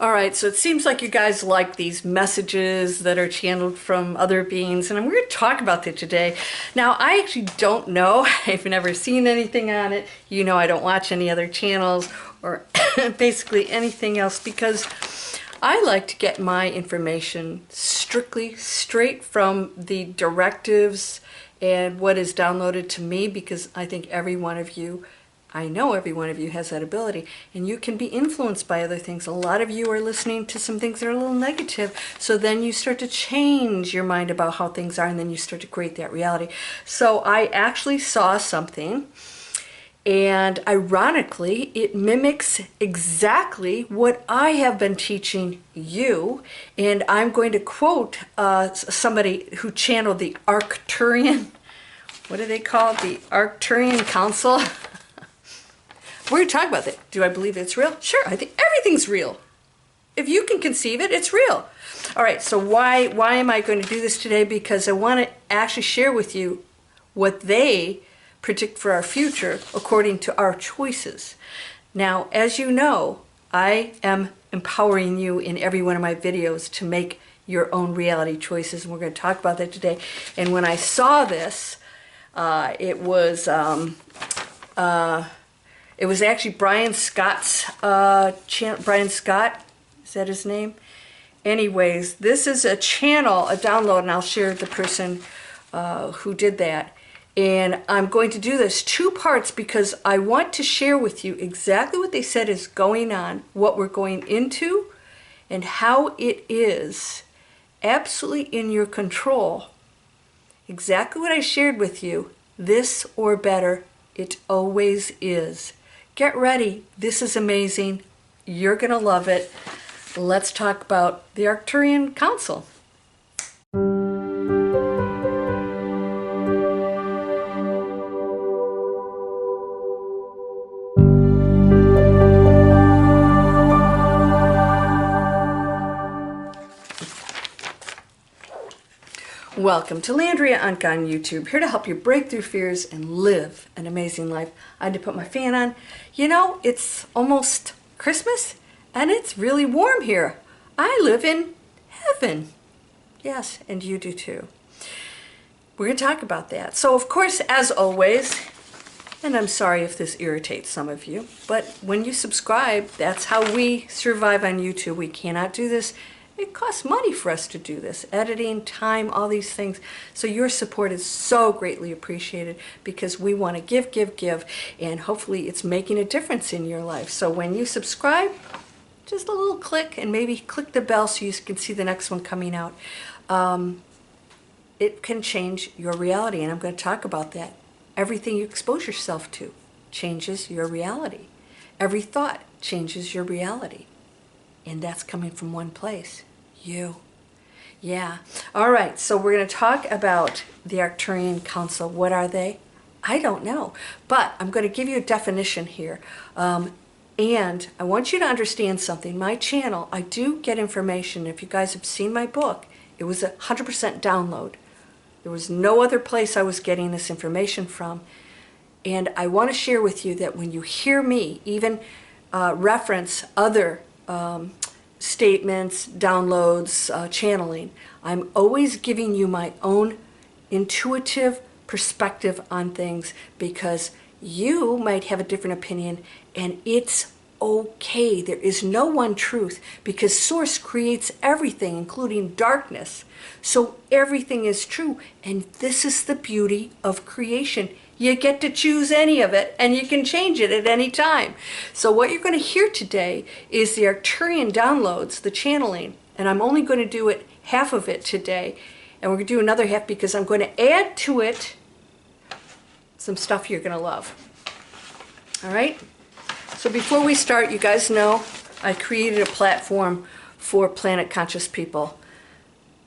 All right, so it seems like you guys like these messages that are channeled from other beings, and we're going to talk about that today. Now, I actually don't know. I've never seen anything on it. You know, I don't watch any other channels or basically anything else because I like to get my information strictly straight from the directives and what is downloaded to me, because I think every one of you, I know every one of you has that ability, and you can be influenced by other things. A lot of you are listening to some things that are a little negative, so then you start to change your mind about how things are, and then you start to create that reality. So I actually saw something, and ironically, it mimics exactly what I have been teaching you, and I'm going to quote somebody who channeled the Arcturian, what are they called? The Arcturian Counsel. We're going to talk about that. Do I believe it's real? Sure, I think everything's real. If you can conceive it, it's real. All right, so why am I going to do this today? Because I want to actually share with you what they predict for our future according to our choices. Now, as you know, I am empowering you in every one of my videos to make your own reality choices, and we're going to talk about that today. And when I saw this, it was actually Brian Scott's channel. Brian Scott, is that his name? Anyways, this is a channel, a download, and I'll share the person who did that. And I'm going to do this two parts because I want to share with you exactly what they said is going on, what we're going into, and how it is absolutely in your control. Exactly what I shared with you, this or better, it always is. Get ready. This is amazing. You're going to love it. Let's talk about the Arcturian Counsel. Welcome to Landria, Onkka on YouTube, here to help you break through fears and live an amazing life. I had to put my fan on. You know, it's almost Christmas and it's really warm here. I live in heaven. Yes, and you do too. We're going to talk about that. So, of course, as always, and I'm sorry if this irritates some of you, but when you subscribe, that's how we survive on YouTube. We cannot do this. It costs money for us to do this, editing, time, all these things. So your support is so greatly appreciated because we want to give, and hopefully it's making a difference in your life. So when you subscribe, just a little click and maybe click the bell so you can see the next one coming out. It can change your reality, and I'm going to talk about that. Everything you expose yourself to changes your reality. Every thought changes your reality. And that's coming from one place. You. Yeah. All right. So we're going to talk about the Arcturian Counsel. What are they? I don't know. But I'm going to give you a definition here. And I want you to understand something. My channel, I do get information. If you guys have seen my book, it was 100% download. There was no other place I was getting this information from. And I want to share with you that when you hear me even reference other statements, downloads, channeling, I'm always giving you my own intuitive perspective on things because you might have a different opinion, and it's okay. There is no one truth because Source creates everything, including darkness. So everything is true, and this is the beauty of creation. You get to choose any of it, and you can change it at any time. So what you're going to hear today is the Arcturian downloads, the channeling, and I'm only going to do it half of it today, and we're going to do another half because I'm going to add to it some stuff you're going to love. All right? So before we start, you guys know I created a platform for planet conscious people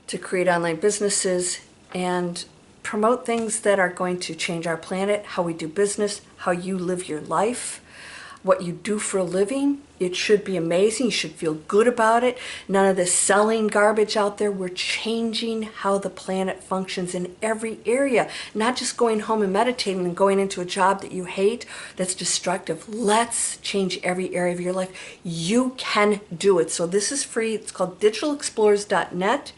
to create online businesses and promote things that are going to change our planet, how we do business, how you live your life. what you do for a living, it should be amazing. You should feel good about it. None of this selling garbage out there. We're changing how the planet functions in every area, not just going home and meditating and going into a job that you hate, that's destructive. Let's change every area of your life. You can do it. So this is free. It's called digitalexplorers.net.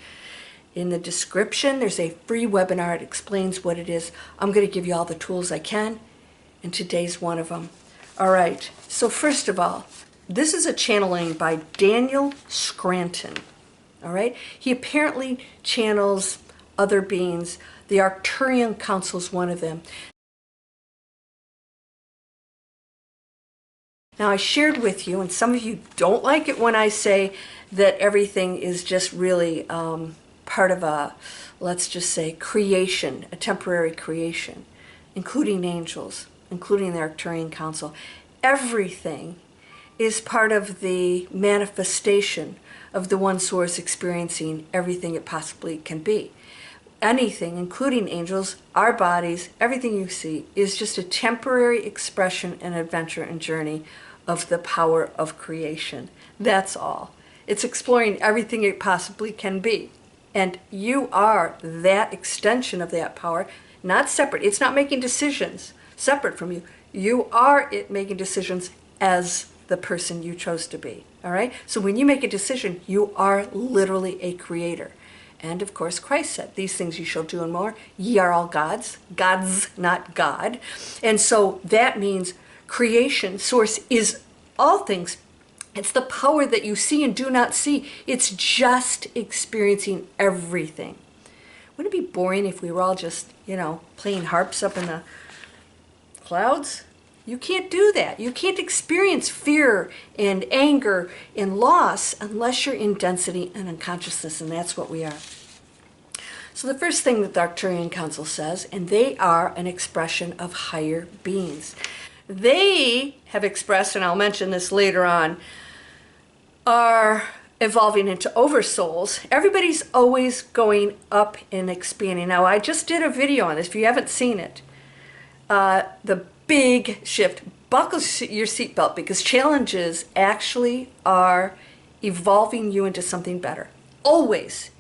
In the description, there's a free webinar. It explains what it is. I'm going to give you all the tools I can, and today's one of them. All right, so first of all, this is a channeling by Daniel Scranton. All right, he apparently channels other beings. The Arcturian Counsel is one of them. Now, I shared with you, and some of you don't like it when I say that everything is just really part of a, let's just say, creation, a temporary creation, including angels, including the Arcturian Counsel. Everything is part of the manifestation of the one source experiencing everything it possibly can be. Anything, including angels, our bodies, everything you see is just a temporary expression and adventure and journey of the power of creation. That's all. It's exploring everything it possibly can be. And you are that extension of that power, not separate. It's not making decisions separate from you. You are it making decisions as the person you chose to be. All right? So when you make a decision, you are literally a creator. And of course, Christ said, these things you shall do and more. Ye are all gods. Gods, not God. And so that means creation, source, is all things. It's the power that you see and do not see. It's just experiencing everything. Wouldn't it be boring if we were all just, playing harps up in the clouds? You can't do that. You can't experience fear and anger and loss unless you're in density and unconsciousness, and that's what we are. So the first thing that the Arcturian Counsel says, and they are an expression of higher beings. They have expressed, and I'll mention this later on, are evolving into oversouls. Everybody's always going up and expanding. Now, I just did a video on this. If you haven't seen it, the big shift. Buckle your seatbelt, because challenges actually are evolving you into something better. Always.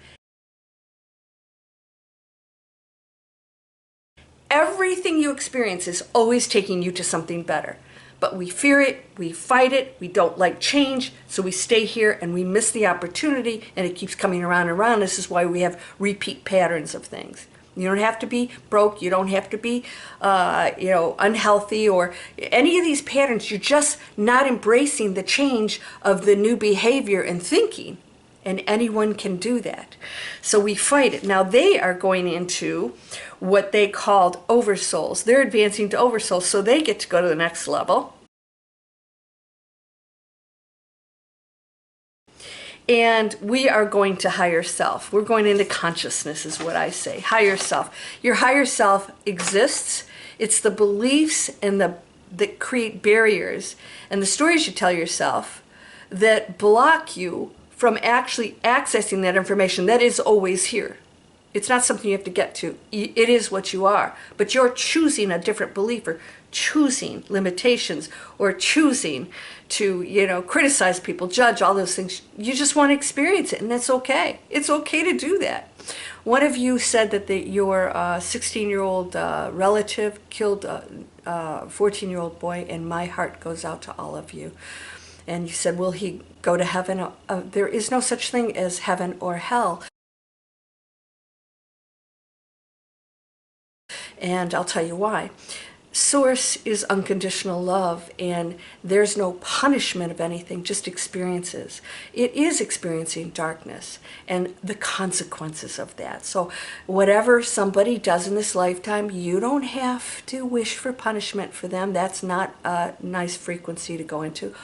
Everything you experience is always taking you to something better. But we fear it, we fight it, we don't like change, so we stay here and we miss the opportunity, and it keeps coming around and around. This is why we have repeat patterns of things. You don't have to be broke, you don't have to be unhealthy or any of these patterns. You're just not embracing the change of the new behavior and thinking. And anyone can do that. So we fight it. Now they are going into what they called oversouls. They're advancing to oversouls, so they get to go to the next level. And we are going to higher self. We're going into consciousness is what I say, higher self. Your higher self exists. It's the beliefs and that create barriers and the stories you tell yourself that block you from actually accessing that information that is always here. It's not something you have to get to. It is what you are. But you're choosing a different belief, or choosing limitations, or choosing to, criticize people, judge, all those things. You just want to experience it, and that's okay. It's okay to do that. One of you said that your 16-year-old relative killed a 14-year-old boy, and my heart goes out to all of you. And you said, will he go to heaven? There is no such thing as heaven or hell. And I'll tell you why. Source is unconditional love, and there's no punishment of anything, just experiences. It is experiencing darkness and the consequences of that. So whatever somebody does in this lifetime, you don't have to wish for punishment for them. That's not a nice frequency to go into.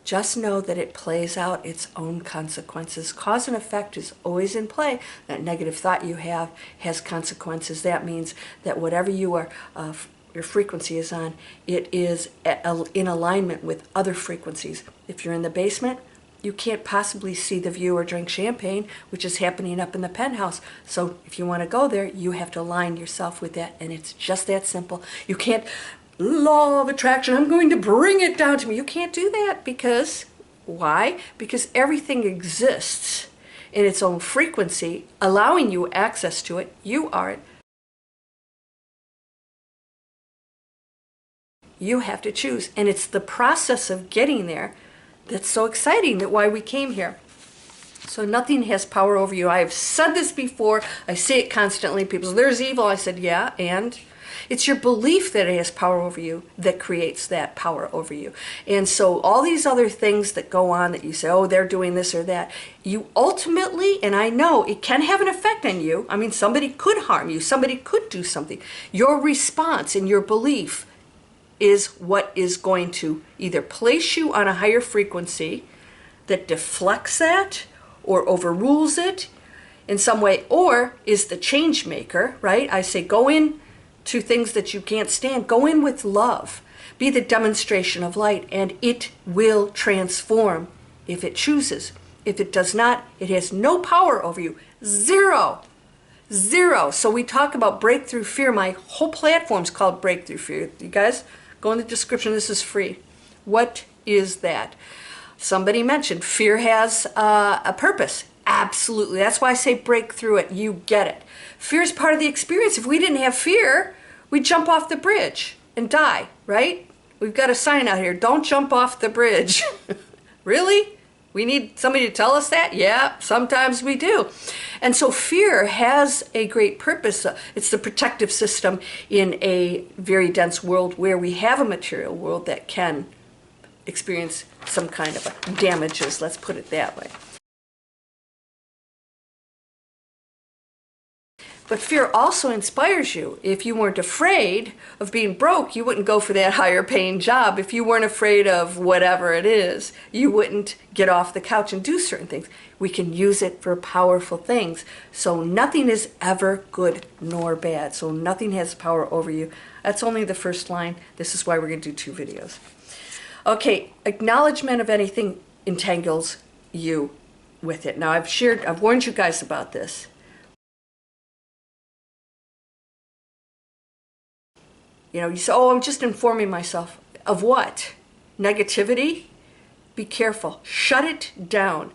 Just know that it plays out its own consequences. Cause and effect is always in play. That negative thought you have has consequences. That means that whatever you are, your frequency is on, it is in alignment with other frequencies. If you're in the basement, you can't possibly see the view or drink champagne, which is happening up in the penthouse. So if you want to go there, you have to align yourself with that, and it's just that simple. You can't law of attraction, I'm going to bring it down to me. You can't do that because, why? Because everything exists in its own frequency, allowing you access to it. You are it. You have to choose. And it's the process of getting there that's so exciting, that why we came here. So nothing has power over you. I have said this before. I say it constantly. People say, there's evil. I said, yeah, and it's your belief that it has power over you that creates that power over you. And so all these other things that go on that you say, oh, they're doing this or that, you ultimately, and I know it can have an effect on you. I mean, somebody could harm you. Somebody could do something. Your response and your belief is what is going to either place you on a higher frequency that deflects that or overrules it in some way, or is the change maker, right? I say go in to things that you can't stand. Go in with love. Be the demonstration of light, and it will transform if it chooses. If it does not, it has no power over you. Zero. Zero. So we talk about breakthrough fear. My whole platform's called Breakthrough Fear. You guys, go in the description. This is free. What is that? Somebody mentioned fear has a purpose. Absolutely. That's why I say break through it. You get it. Fear is part of the experience. If we didn't have fear, we'd jump off the bridge and die, right? We've got a sign out here, don't jump off the bridge. Really? We need somebody to tell us that? Yeah, sometimes we do. And so fear has a great purpose. It's the protective system in a very dense world where we have a material world that can experience some kind of damages, let's put it that way. But fear also inspires you. If you weren't afraid of being broke, you wouldn't go for that higher paying job. If you weren't afraid of whatever it is, you wouldn't get off the couch and do certain things. We can use it for powerful things. So nothing is ever good nor bad. So nothing has power over you. That's only the first line. This is why we're going to do 2 videos. Okay, acknowledgement of anything entangles you with it. Now I've warned you guys about this. You know, you say, oh, I'm just informing myself. Of what? Negativity? Be careful. Shut it down.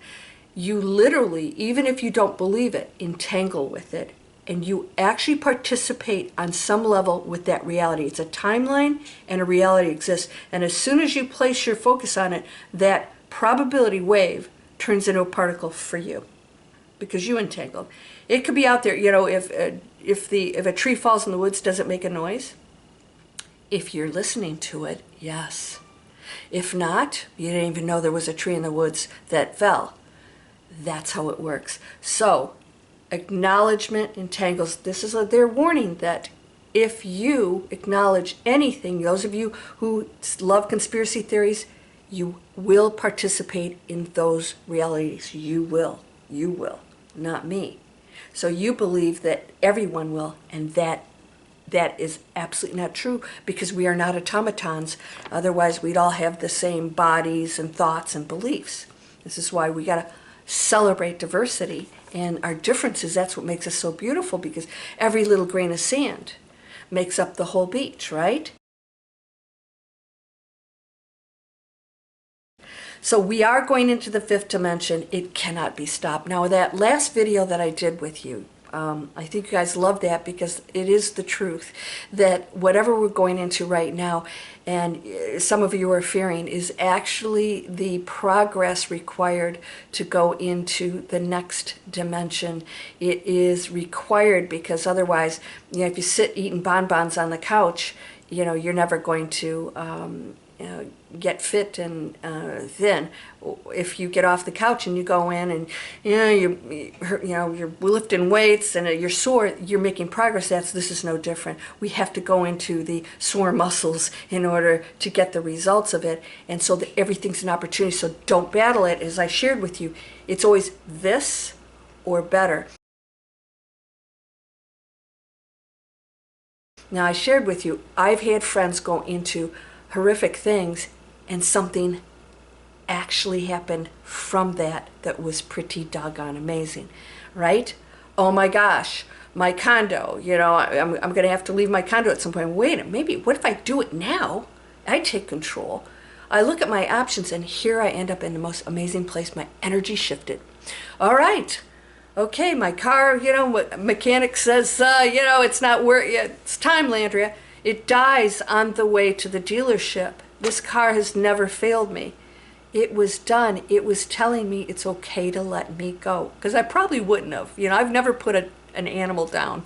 You literally, even if you don't believe it, entangle with it. And you actually participate on some level with that reality. It's a timeline and a reality exists. And as soon as you place your focus on it, that probability wave turns into a particle for you because you entangled. It could be out there. You know, if a tree falls in the woods, does it make a noise? If you're listening to it, yes. If not, you didn't even know there was a tree in the woods that fell. That's how it works. So acknowledgement entangles. This is their warning that if you acknowledge anything, those of you who love conspiracy theories, you will participate in those realities. You will, not me. So you believe that everyone will, and that is absolutely not true, because we are not automatons. Otherwise, we'd all have the same bodies and thoughts and beliefs. This is why we got to celebrate diversity and our differences. That's what makes us so beautiful, because every little grain of sand makes up the whole beach, right? So we are going into the 5th dimension. It cannot be stopped. Now, that last video that I did with you, I think you guys love that, because it is the truth that whatever we're going into right now, and some of you are fearing, is actually the progress required to go into the next dimension. It is required because otherwise, you know, if you sit eating bonbons on the couch, you know, you're never going to get fit and thin. If you get off the couch and you go in and you're lifting weights and you're sore, you're making progress. This is no different. We have to go into the sore muscles in order to get the results of it, and so that everything's an opportunity. So don't battle it. As I shared with you, it's always this or better. Now, I shared with you, I've had friends go into horrific things, and something actually happened from that was pretty doggone amazing, right? Oh my gosh, my condo, you know, I'm going to have to leave my condo at some point. Wait a minute, maybe, what if I do it now? I take control. I look at my options, and here I end up in the most amazing place. My energy shifted. All right. Okay, my car, you know, mechanic says, you know, it's not worth it. It's time, Landria. It dies on the way to the dealership. This car has never failed me. It was done. It was telling me it's okay to let me go. Because I probably wouldn't have. You know, I've never put an animal down.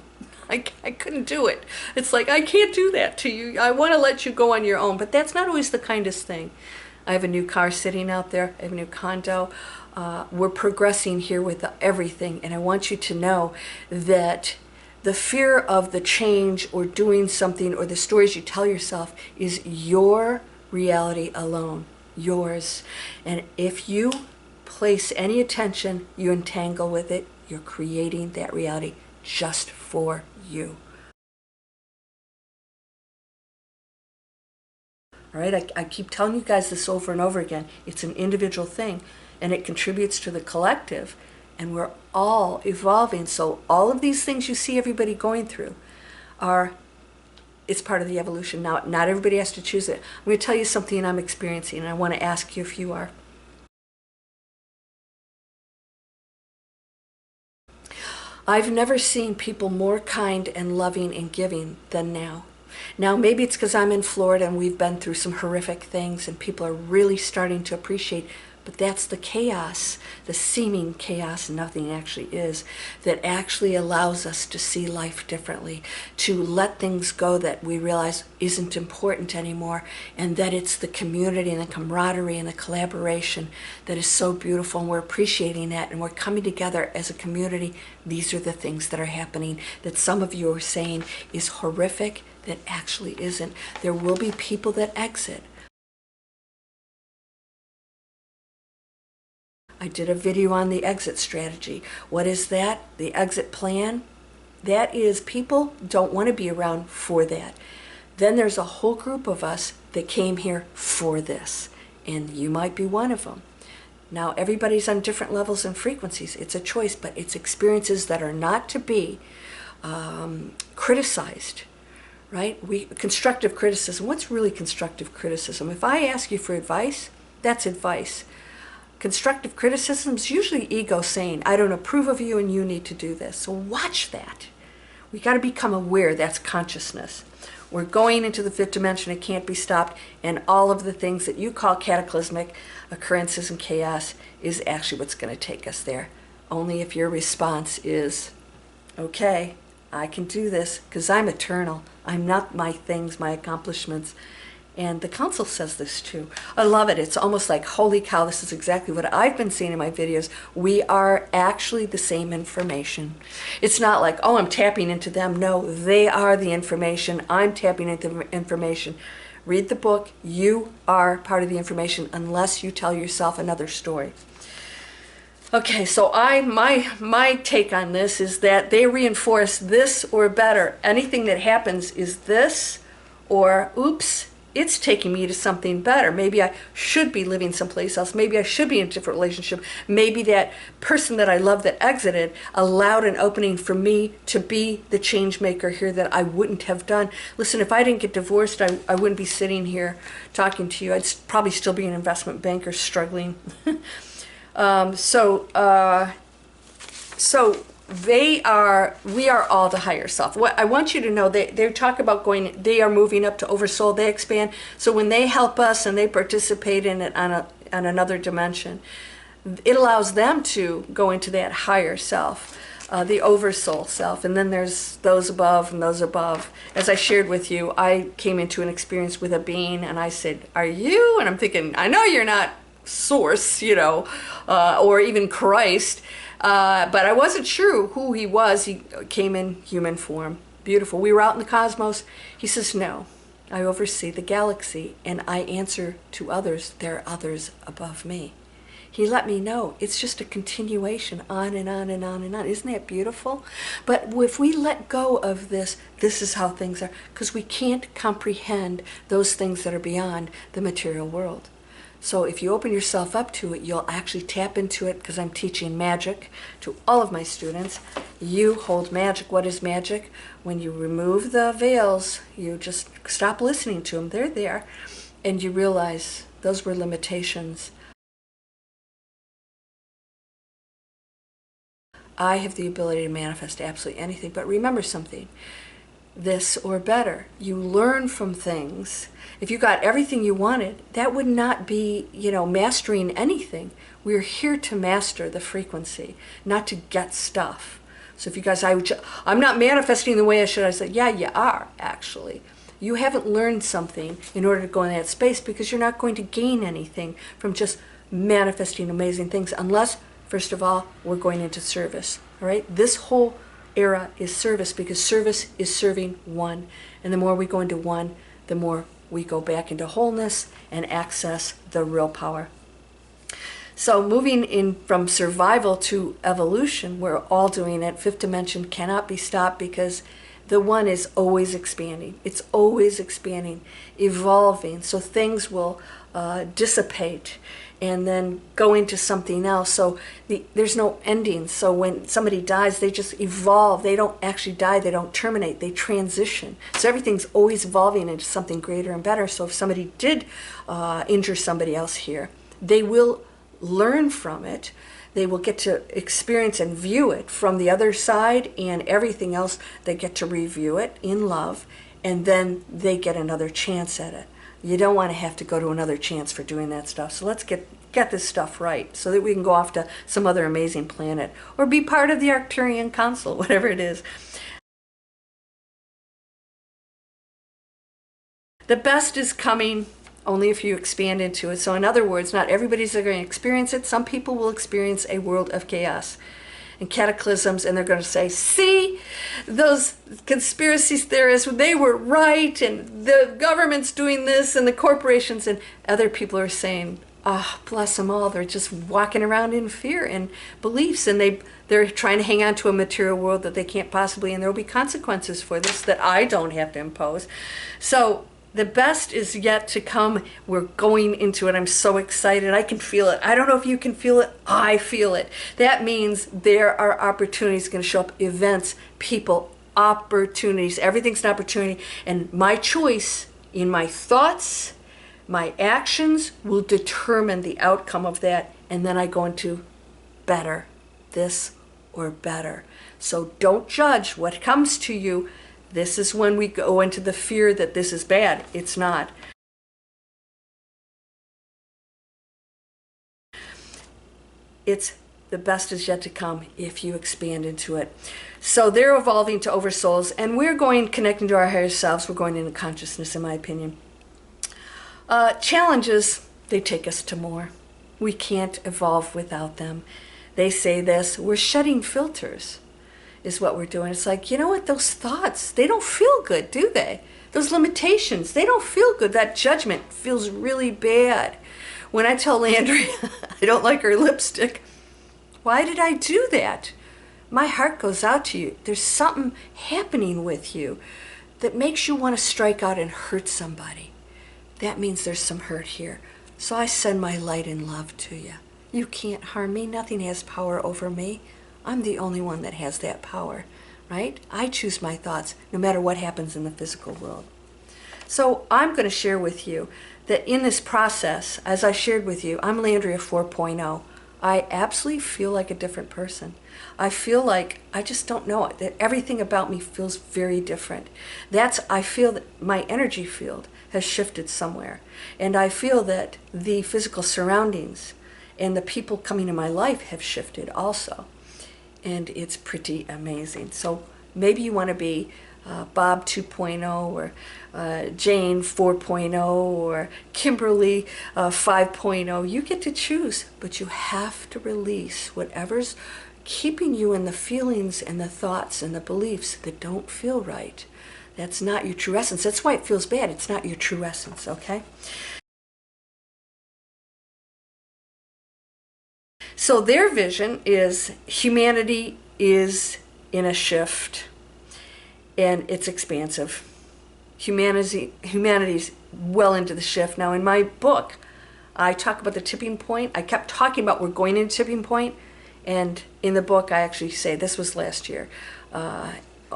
I couldn't do it. It's like, I can't do that to you. I want to let you go on your own. But that's not always the kindest thing. I have a new car sitting out there. I have a new condo. We're progressing here with everything. And I want you to know that the fear of the change or doing something or the stories you tell yourself is your reality alone. Yours. And if you place any attention, you entangle with it, you're creating that reality just for you. All right, I keep telling you guys this over and over again. It's an individual thing, and it contributes to the collective, and we're all evolving. So all of these things you see everybody going through it's part of the evolution. Now, not everybody has to choose it. I'm going to tell you something I'm experiencing, and I want to ask you if you are. I've never seen people more kind and loving and giving than now. Now, maybe it's because I'm in Florida and we've been through some horrific things and people are really starting to appreciate, but that's the chaos, the seeming chaos, nothing actually is, that actually allows us to see life differently, to let things go that we realize isn't important anymore, and that it's the community and the camaraderie and the collaboration that is so beautiful, and we're appreciating that, and we're coming together as a community. These are the things that are happening that some of you are saying is horrific, that actually isn't. There will be people that exit. I did a video on the exit strategy. What is that? The exit plan? That is, people don't want to be around for that. Then there's a whole group of us that came here for this, and you might be one of them. Now, everybody's on different levels and frequencies. It's a choice, but it's experiences that are not to be criticized, right? Constructive criticism. What's really constructive criticism? If I ask you for advice, that's advice. Constructive criticism is usually ego saying, I don't approve of you and you need to do this. So watch that. We got to become aware. That's consciousness. We're going into the fifth dimension. It can't be stopped. And all of the things that you call cataclysmic occurrences and chaos is actually what's going to take us there. Only if your response is, okay, I can do this because I'm eternal. I'm not my things, my accomplishments. And the council says this too. I love it. It's almost like, holy cow, this is exactly what I've been seeing in my videos. We are actually the same information. It's not like, oh, I'm tapping into them. No, they are the information. I'm tapping into the information. Read the book. You are part of the information unless you tell yourself another story. Okay, so my take on this is that they reinforce this or better. Anything that happens is this or oops, it's taking me to something better. Maybe I should be living someplace else. Maybe I should be in a different relationship. Maybe that person that I love that exited allowed an opening for me to be the change maker here that I wouldn't have done. Listen, if I didn't get divorced, I wouldn't be sitting here talking to you. I'd probably still be an investment banker struggling. We are all the higher self. What I want you to know, they talk about they are moving up to oversoul, they expand. So when they help us and they participate in it on another dimension, it allows them to go into that higher self, the oversoul self. And then there's those above and those above. As I shared with you, I came into an experience with a being and I said, are you? And I'm thinking, I know you're not Source, or even Christ. But I wasn't sure who he was. He came in human form. Beautiful. We were out in the cosmos. He says, no, I oversee the galaxy and I answer to others. There are others above me. He let me know it's just a continuation on and on and on and on. Isn't that beautiful? But if we let go of this is how things are, because we can't comprehend those things that are beyond the material world. So if you open yourself up to it, you'll actually tap into it, because I'm teaching magic to all of my students. You hold magic. What is magic? When you remove the veils, you just stop listening to them. They're there. And you realize those were limitations. I have the ability to manifest absolutely anything. But remember something. This or better. You learn from things. If you got everything you wanted, that would not be, mastering anything. We're here to master the frequency, not to get stuff. So if you guys, I'm not manifesting the way I should, I said, yeah, you are, actually. You haven't learned something in order to go in that space, because you're not going to gain anything from just manifesting amazing things unless, first of all, we're going into service. All right? This whole era is service, because service is serving one. And the more we go into one, the more we go back into wholeness and access the real power. So moving in from survival to evolution, we're all doing it. Fifth dimension cannot be stopped, because the one is always expanding. It's always expanding, evolving. So things will dissipate and then go into something else. So there's no ending. So when somebody dies, they just evolve. They don't actually die. They don't terminate. They transition. So everything's always evolving into something greater and better. So if somebody did injure somebody else here, they will learn from it. They will get to experience and view it from the other side, and everything else, they get to review it in love, and then they get another chance at it. You don't want to have to go to another chance for doing that stuff. So let's get this stuff right, so that we can go off to some other amazing planet, or be part of the Arcturian Counsel, whatever it is. The best is coming only if you expand into it. So in other words, not everybody's going to experience it. Some people will experience a world of chaos and cataclysms, and they're going to say, see, those conspiracy theorists, they were right, and the government's doing this, and the corporations, and other people are saying, bless them all, they're just walking around in fear and beliefs, and they're trying to hang on to a material world that they can't possibly, and there will be consequences for this that I don't have to impose. So the best is yet to come. We're going into it. I'm so excited. I can feel it. I don't know if you can feel it. I feel it. That means there are opportunities going to show up, events, people, opportunities. Everything's an opportunity. And my choice in my thoughts, my actions will determine the outcome of that. And then I go into better, this or better. So don't judge what comes to you. This is when we go into the fear that this is bad. It's not. It's the best is yet to come if you expand into it. So they're evolving to oversouls, and we're connecting to our higher selves. We're going into consciousness, in my opinion. Challenges, they take us to more. We can't evolve without them. They say this, we're shedding filters. Is what we're doing. It's like, you know what, those thoughts, they don't feel good, do they? Those limitations, they don't feel good. That judgment feels really bad. When I tell Landria I don't like her lipstick, why did I do that? My heart goes out to you. There's something happening with you that makes you want to strike out and hurt somebody. That means there's some hurt here. So I send my light and love to you. You can't harm me. Nothing has power over me. I'm the only one that has that power, right? I choose my thoughts no matter what happens in the physical world. So I'm going to share with you that in this process, as I shared with you, I'm Landria 4.0. I absolutely feel like a different person. I feel like, I just don't know it, that everything about me feels very different. I feel that my energy field has shifted somewhere. And I feel that the physical surroundings and the people coming in my life have shifted also. And it's pretty amazing. So maybe you want to be Bob 2.0 or Jane 4.0 or Kimberly 5.0. You get to choose, but you have to release whatever's keeping you in the feelings and the thoughts and the beliefs that don't feel right. That's not your true essence. That's why it feels bad. It's not your true essence, okay? So their vision is humanity is in a shift, and it's expansive. Humanity's well into the shift. Now in my book, I talk about the tipping point. I kept talking about we're going into tipping point, and in the book I actually say, this was last year,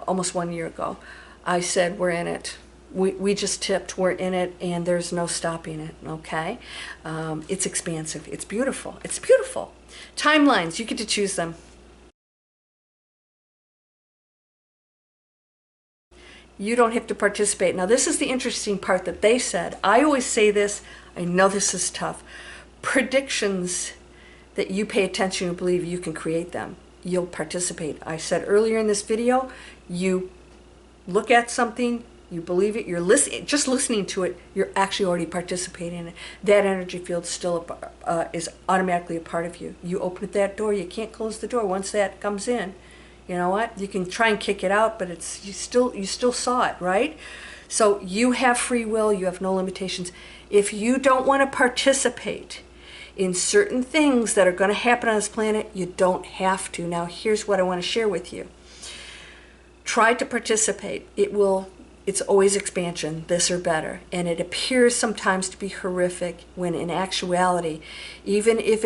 almost 1 year ago, I said we're in it. We just tipped, we're in it, and there's no stopping it, okay? It's expansive, it's beautiful, it's beautiful. Timelines, you get to choose them. You don't have to participate. Now this is the interesting part that they said. I always say this, I know this is tough. Predictions that you pay attention and believe you can create them. You'll participate. I said earlier in this video, you look at something, you believe it, you're listening, just listening to it, you're actually already participating in it. That energy field still is automatically a part of you. You open that door, you can't close the door once that comes in. You know what? You can try and kick it out, but it's you still saw it, right? So you have free will, you have no limitations. If you don't want to participate in certain things that are going to happen on this planet, you don't have to. Now here's what I want to share with you. Try to participate. It's always expansion, this or better. And it appears sometimes to be horrific when in actuality, even if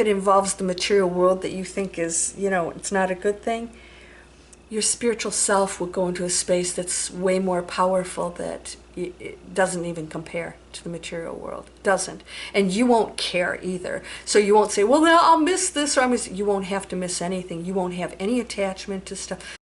it involves the material world that you think is, it's not a good thing, your spiritual self will go into a space that's way more powerful, that it doesn't even compare to the material world. Doesn't. And you won't care either. So you won't say, well, now I'll miss this, or you won't have to miss anything. You won't have any attachment to stuff.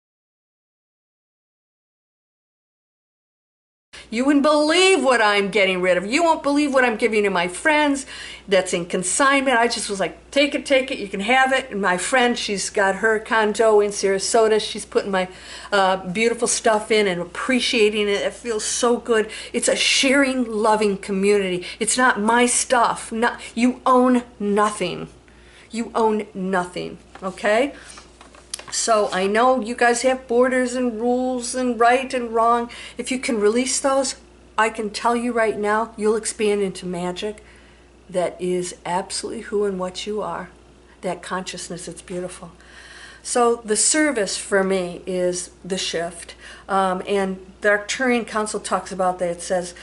You wouldn't believe what I'm getting rid of. You won't believe what I'm giving to my friends that's in consignment. I just was like, take it, you can have it. And my friend, she's got her condo in Sarasota. She's putting my beautiful stuff in and appreciating it. It feels so good. It's a sharing, loving community. It's not my stuff. You own nothing. You own nothing, okay? So I know you guys have borders and rules and right and wrong. If you can release those, I can tell you right now, you'll expand into magic that is absolutely who and what you are. That consciousness, it's beautiful. So the service for me is the shift. And the Arcturian Counsel talks about that. It says,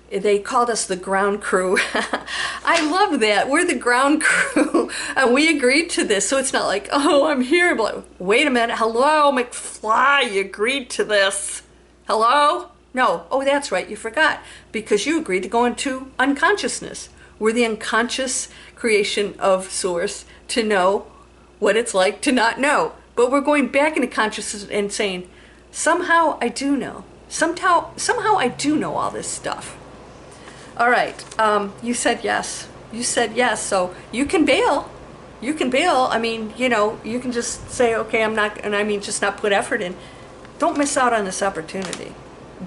they called us the ground crew. I love that. We're the ground crew. And we agreed to this. So it's not like, oh, I'm here. But like, wait a minute. Hello, McFly. You agreed to this. Hello? No. Oh, that's right. You forgot. Because you agreed to go into unconsciousness. We're the unconscious creation of Source to know what it's like to not know. But we're going back into consciousness and saying, somehow I do know. Somehow I do know all this stuff. All right, you said yes. You said yes, so you can bail. You can bail. I mean, you can just say, okay, I'm not, and I mean, just not put effort in. Don't miss out on this opportunity.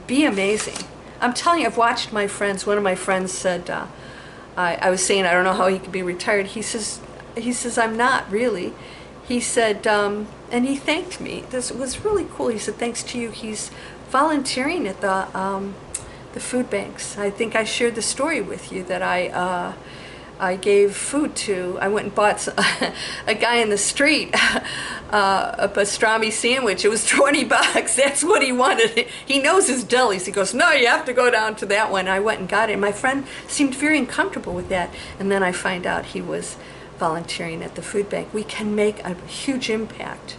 Be amazing. I'm telling you, I've watched my friends. One of my friends said, I was saying, I don't know how he could be retired. He says, I'm not really. He said, and he thanked me. This was really cool. He said, thanks to you. He's volunteering at the food banks. I think I shared the story with you that I gave food to. I went and bought a guy in the street a pastrami sandwich. It was 20 bucks. That's what he wanted. He knows his delis. He goes, no, you have to go down to that one. I went and got it. My friend seemed very uncomfortable with that. And then I find out he was volunteering at the food bank. We can make a huge impact.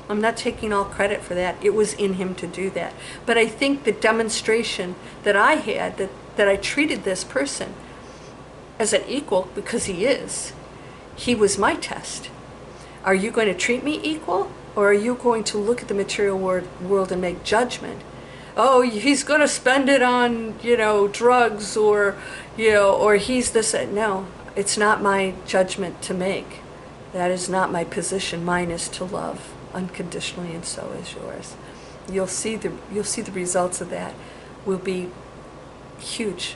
I'm not taking all credit for that. It was in him to do that. But I think the demonstration that I had, that I treated this person as an equal, because he is, he was my test. Are you going to treat me equal? Or are you going to look at the material world and make judgment? Oh, he's going to spend it on, drugs, or he's this. No, it's not my judgment to make. That is not my position. Mine is to love unconditionally, and so is yours. You'll see the results of that will be huge,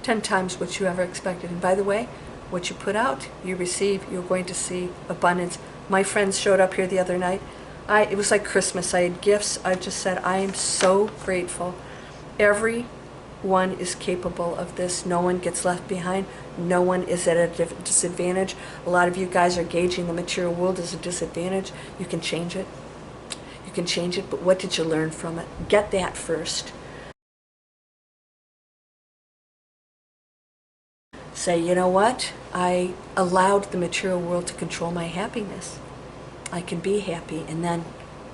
10 times what you ever expected. And by the way, what you put out, you receive. You're going to see abundance. My friends showed up here the other night. It was like Christmas. I had gifts. I just said, I am so grateful. Everyone is capable of this. No one gets left behind. No one is at a disadvantage. A lot of you guys are gauging the material world as a disadvantage. You can change it. You can change it, but what did you learn from it? Get that first. Say, you know what? I allowed the material world to control my happiness. I can be happy, and then,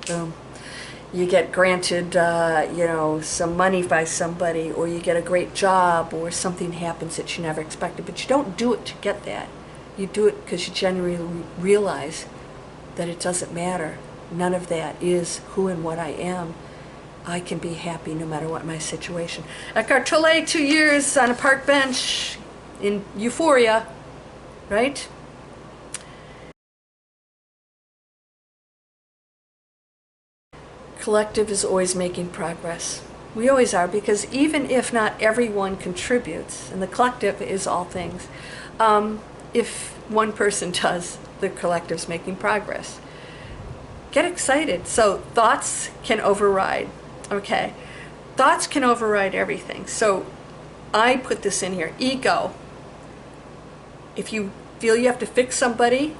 boom, you get granted, some money by somebody, or you get a great job, or something happens that you never expected. But you don't do it to get that. You do it because you genuinely realize that it doesn't matter. None of that is who and what I am. I can be happy no matter what my situation. Eckhart Tolle, 2 years on a park bench in euphoria, right? Collective is always making progress. We always are, because even if not everyone contributes, and the collective is all things, if one person does, the collective's making progress. Get excited. So thoughts can override. Okay, thoughts can override everything. So I put this in here. Ego. If you feel you have to fix somebody,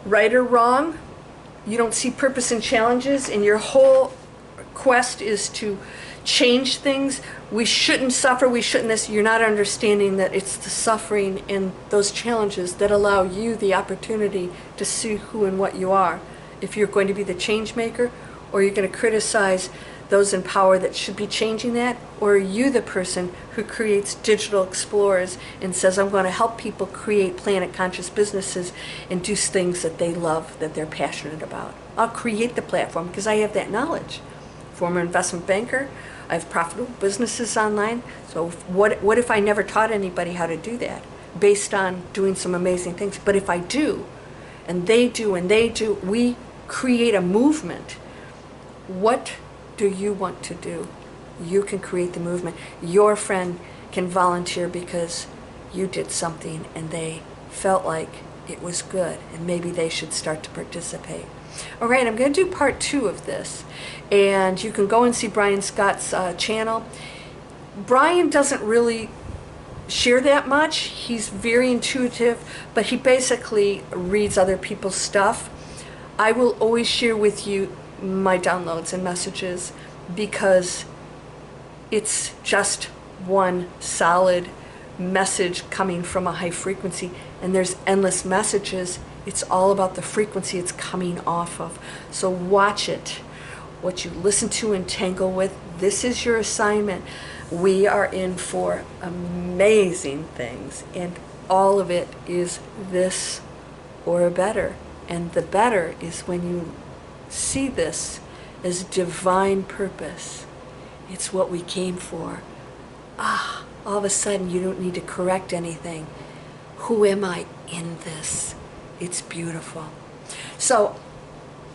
right or wrong, you don't see purpose in challenges, and your whole quest is to change things. We shouldn't suffer, we shouldn't this. You're not understanding that it's the suffering and those challenges that allow you the opportunity to see who and what you are. If you're going to be the change maker, or you're going to criticize those in power that should be changing that, or are you the person who creates digital explorers and says, I'm going to help people create planet conscious businesses and do things that they love, that they're passionate about. I'll create the platform because I have that knowledge. Former investment banker, I have profitable businesses online. So what if I never taught anybody how to do that based on doing some amazing things? But if I do, and they do, and they do, we create a movement. What do you want to do? You can create the movement. Your friend can volunteer because you did something and they felt like it was good, and maybe they should start to participate. All right, I'm going to do part 2 of this, and you can go and see Brian Scott's channel. Brian doesn't really share that much. He's very intuitive, but he basically reads other people's stuff. I will always share with you my downloads and messages because it's just one solid message coming from a high frequency, and there's endless messages. It's all about the frequency it's coming off of. So watch it. What you listen to and tangle with, this is your assignment. We are in for amazing things, and all of it is this or better. And the better is when you see this as divine purpose. It's what we came for. All of a sudden you don't need to correct anything. Who am I in this? It's beautiful. So,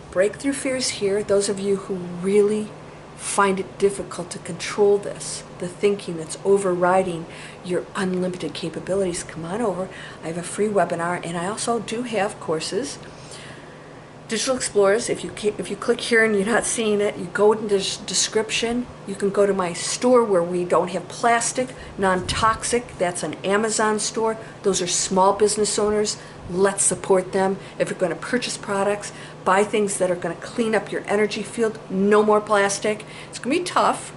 breakthrough fears here. Those of you who really find it difficult to control this, the thinking that's overriding your unlimited capabilities, come on over. I have a free webinar, and I also do have courses. Digital Explorers, if you click here and you're not seeing it, you go in the description. You can go to my store where we don't have plastic, non-toxic. That's an Amazon store. Those are small business owners. Let's support them. If you're going to purchase products, buy things that are going to clean up your energy field. No more plastic. It's going to be tough,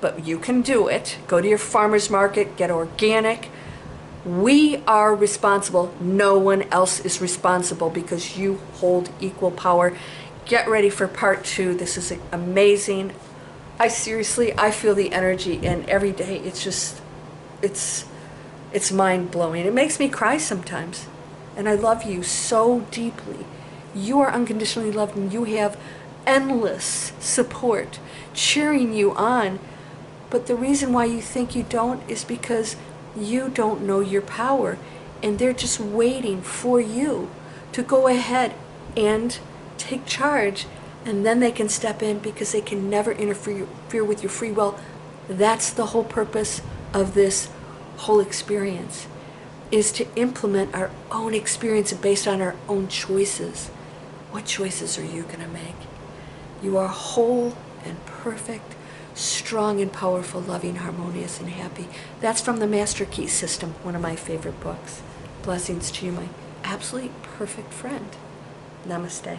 but you can do it. Go to your farmer's market, get organic. We are responsible. No one else is responsible because you hold equal power. Get ready for part 2. This is amazing. I feel the energy, and every day it's mind-blowing. It makes me cry sometimes. And I love you so deeply. You are unconditionally loved, and you have endless support cheering you on. But the reason why you think you don't is because you don't know your power, and they're just waiting for you to go ahead and take charge, and then they can step in because they can never interfere with your free will. That's the whole purpose of this whole experience, is to implement our own experience based on our own choices. What choices are you going to make? You are whole and perfect, strong and powerful, loving, harmonious, and happy. That's from the Master Key System, one of my favorite books. Blessings to you, my absolutely perfect friend. Namaste.